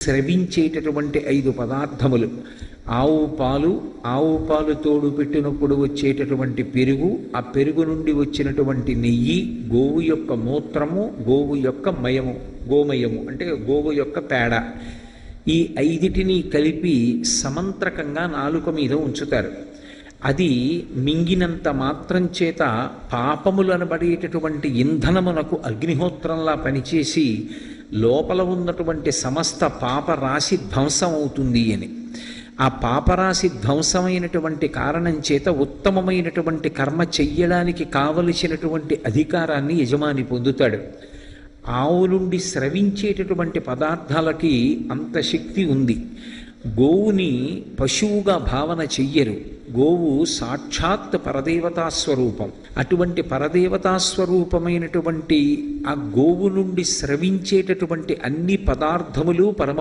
స్రవించేటటువంటి 5 పదార్థములు. ఆవు పాలు తోడు పెట్టినప్పుడు వచ్చేటటువంటి పెరుగు, ఆ పెరుగు నుండి వచ్చినటువంటి నెయ్యి, గోవు యొక్క మూత్రము, గోవు యొక్క గోమయము అంటే గోవు యొక్క పేడ, ఈ 5టిని కలిపి సమంత్రకంగా నాలుక మీద ఉంచుతారు. అది మింగినంత మాత్రం చేత పాపములు అనబడేటటువంటి ఇంధనమునకు అగ్నిహోత్రంలా పనిచేసి లోపల ఉన్నటువంటి సమస్త పాపరాశి ధ్వంసం అవుతుంది అని. ఆ పాపరాశి ధ్వంసమైనటువంటి కారణం చేత ఉత్తమమైనటువంటి కర్మ చెయ్యడానికి కావలసినటువంటి అధికారాన్ని యజమాని పొందుతాడు. ఆవు నుండి స్రవించేటటువంటి పదార్థాలకి అంత శక్తి ఉంది. గోవుని పశువుగా భావన చెయ్యరు. గోవు సాక్షాత్ పరదేవతా స్వరూపం. అటువంటి పరదేవతా స్వరూపమైనటువంటి ఆ గోవు నుండి స్రవించేటటువంటి అన్ని పదార్థములు పరమ